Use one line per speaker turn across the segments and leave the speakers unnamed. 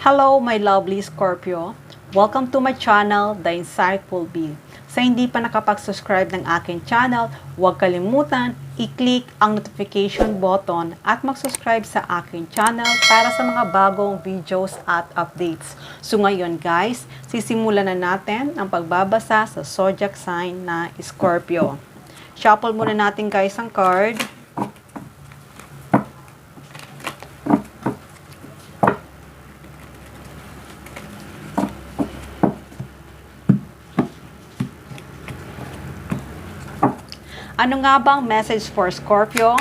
Hello, my lovely Scorpio. Welcome to my channel, The Insightful Bee. Sa hindi pa nakapag-subscribe ng aking channel, huwag kalimutan i-click ang notification button at mag-subscribe sa aking channel para sa mga bagong videos at updates. So ngayon guys, sisimulan na natin ang pagbabasa sa zodiac sign na Scorpio. Shuffle muna natin guys ang card. Ano nga bang message for Scorpio?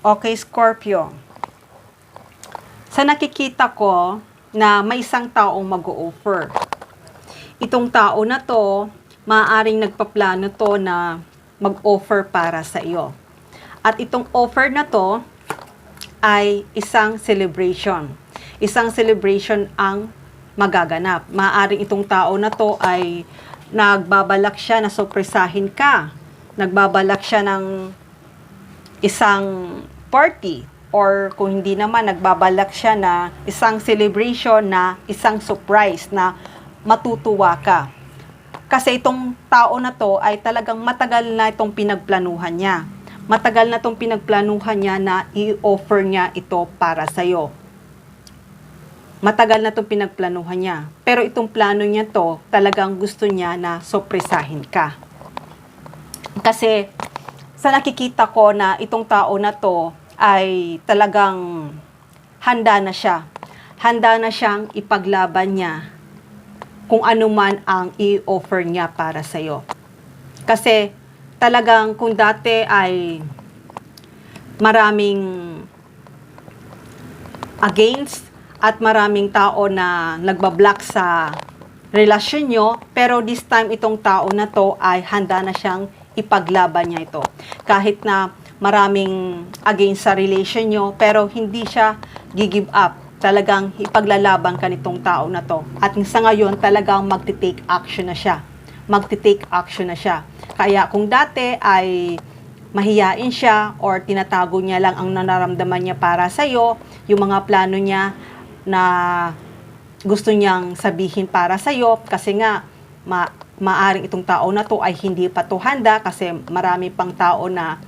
Okay, Scorpio. Sa nakikita ko na may isang taong mag-o-offer. Itong tao na to, maaaring nagpaplano to na mag-offer para sa iyo. At itong offer na to ay isang celebration. Isang celebration ang magaganap. Maaaring itong tao na to ay nagbabalak siya na surpresahin ka. Nagbabalak siya ng isang party, or kung hindi naman, nagbabalak siya na isang celebration, na isang surprise na matutuwa ka. Kasi itong tao na to ay talagang matagal na itong pinagplanuhan niya. Matagal na itong pinagplanuhan niya na i-offer niya ito para sa'yo. Matagal na itong pinagplanuhan niya. Pero itong plano niya to, talagang gusto niya na surpresahin ka. Kasi sa nakikita ko na itong tao na to ay talagang handa na siya. Handa na siyang ipaglaban niya kung ano man ang i-offer niya para sa'yo. Kasi talagang kung dati ay maraming against at maraming tao na nagbablock sa relasyon nyo, pero this time itong tao na to ay handa na siyang ipaglaban niya ito. Kahit na maraming against sa relation nyo, pero hindi siya give up. Talagang ipaglalaban ka nitong tao na to. At sa ngayon, talagang magti-take action na siya. Magti-take action na siya. Kaya kung dati ay mahiyain siya or tinatago niya lang ang nararamdaman niya para sa'yo, yung mga plano niya na gusto niyang sabihin para sa'yo, kasi nga, maaring itong tao na to ay hindi pa to handa kasi marami pang tao na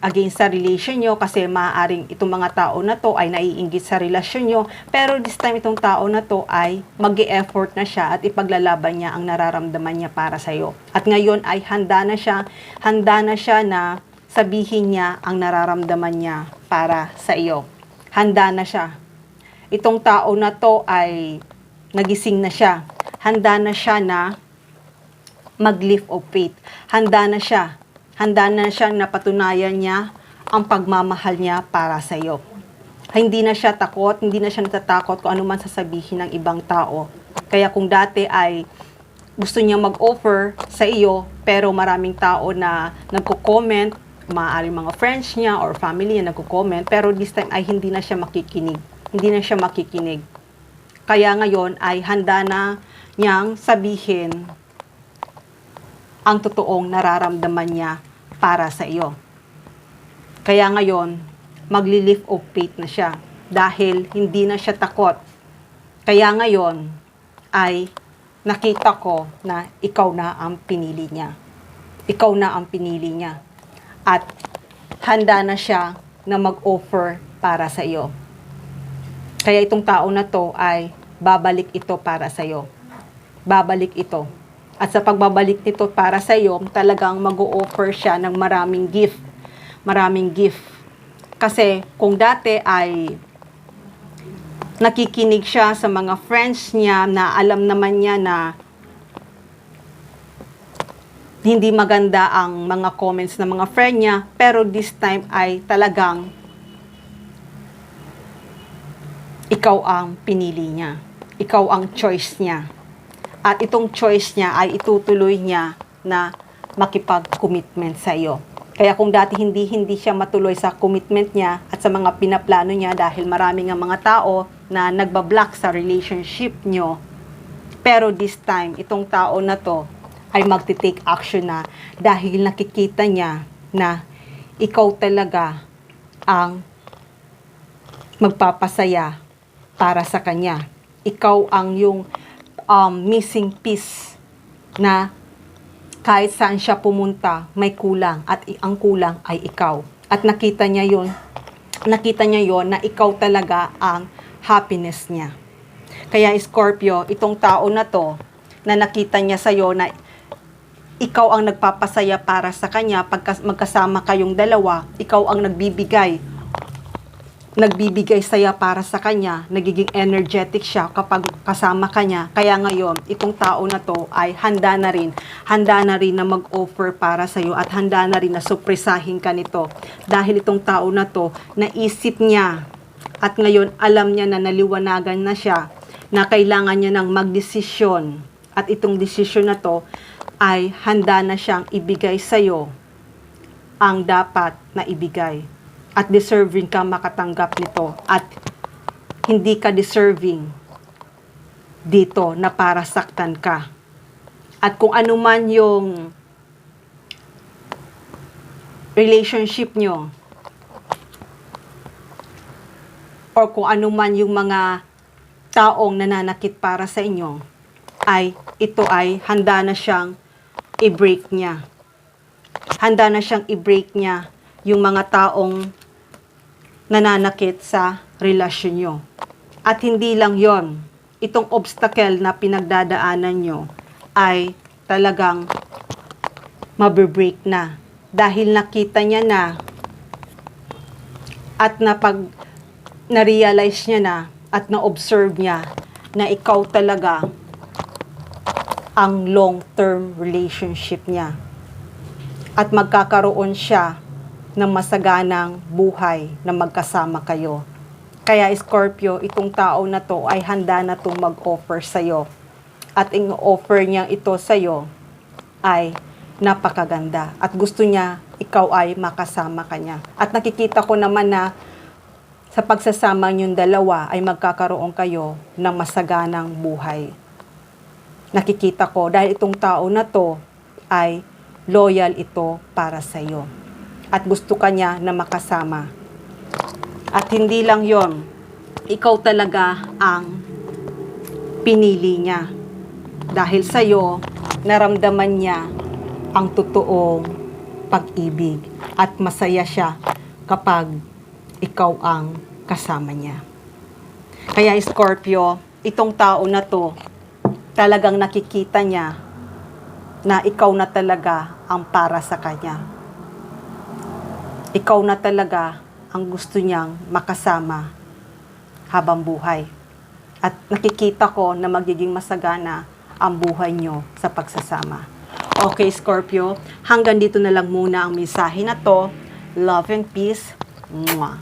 against sa relation nyo, kasi maaring itong mga tao na to ay naiinggit sa relasyon nyo, pero this time itong tao na to ay mag-e-effort na siya at ipaglalaban niya ang nararamdaman niya para sa'yo. At ngayon ay handa na siya na sabihin niya ang nararamdaman niya para sa iyo. Handa na siya. Itong tao na to ay nagising na siya. Handa na siya na mag-leap of faith. Handa na siya na patunayan niya ang pagmamahal niya para sa iyo. Hindi na siya takot, hindi na siya natatakot kung ano man sasabihin ng ibang tao. Kaya kung dati ay gusto niya mag-offer sa iyo, pero maraming tao na nagko-comment, maaaring mga friends niya or family niya nagko-comment, pero this time ay hindi na siya makikinig. Hindi na siya makikinig. Kaya ngayon ay handa na niyang sabihin ang totoong nararamdaman niya para sa iyo. Kaya ngayon, magli-leap of faith na siya dahil hindi na siya takot. Kaya ngayon ay nakita ko na ikaw na ang pinili niya. Ikaw na ang pinili niya. At handa na siya na mag-offer para sa iyo. Kaya itong tao na to ay babalik ito para sa iyo. Babalik ito. At sa pagbabalik nito para sa iyo, talagang mag-o-offer siya ng maraming gift. maraming gift. Kasi kung dati ay nakikinig siya sa mga friends niya na alam naman niya na hindi maganda ang mga comments ng mga friend niya, pero this time ay talagang ikaw ang pinili niya. Ikaw ang choice niya. At itong choice niya ay itutuloy niya na makipag-commitment sa iyo. Kaya kung dati hindi siya matuloy sa commitment niya at sa mga pinaplano niya dahil marami nga mga tao na nagbablock sa relationship nyo, pero this time, itong tao na to ay magti-take action na dahil nakikita niya na ikaw talaga ang magpapasaya para sa kanya. Ikaw ang yung missing piece na kahit saan siya pumunta, may kulang at ang kulang ay ikaw. At nakita niya yon na ikaw talaga ang happiness niya. Kaya Scorpio, itong tao na to, na nakita niya sa'yo na ikaw ang nagpapasaya para sa kanya, pagka magkasama kayong dalawa, ikaw ang nagbibigay saya para sa kanya, nagiging energetic siya kapag kasama kanya. Kaya ngayon, itong tao na to ay handa na rin na mag-offer para sa iyo at handa na rin na surpresahin ka nito. Dahil itong tao na to, naisip niya at ngayon alam niya na naliwanagan na siya na kailangan niya ng magdesisyon. At itong desisyon na to ay handa na siyang ibigay sa iyo ang dapat na ibigay. At deserving ka makatanggap nito. At hindi ka deserving dito na para saktan ka. At kung ano man yung relationship nyo, or kung ano man yung mga taong nananakit para sa inyo, ay ito ay handa na siyang i-break niya. Handa na siyang i-break niya yung mga taong nananakit sa relasyon nyo. At hindi lang yon, itong obstacle na pinagdadaanan nyo ay talagang mabibreak na. Dahil nakita niya na at na-realize niya na at na-observe niya na ikaw talaga ang long-term relationship niya. At magkakaroon siya ng masaganang buhay na magkasama kayo. Kaya Scorpio, itong tao na to ay handa na itong mag-offer sa'yo. At ang offer niya ito sa'yo ay napakaganda. At gusto niya ikaw ay makasama kanya. At nakikita ko naman na sa pagsasama niyong dalawa ay magkakaroon kayo ng masaganang buhay. Nakikita ko dahil itong tao na to ay loyal ito para sa'yo. At gusto ka niya na makasama. At hindi lang yon, ikaw talaga ang pinili niya. Dahil sa'yo, naramdaman niya ang totoong pag-ibig. At masaya siya kapag ikaw ang kasama niya. Kaya Scorpio, itong tao na to, talagang nakikita niya na ikaw na talaga ang para sa kanya. Ikaw na talaga ang gusto niyang makasama habang buhay. At nakikita ko na magiging masagana ang buhay niyo sa pagsasama. Okay, Scorpio, hanggang dito na lang muna ang mensahe na to. Love and peace. Mwah.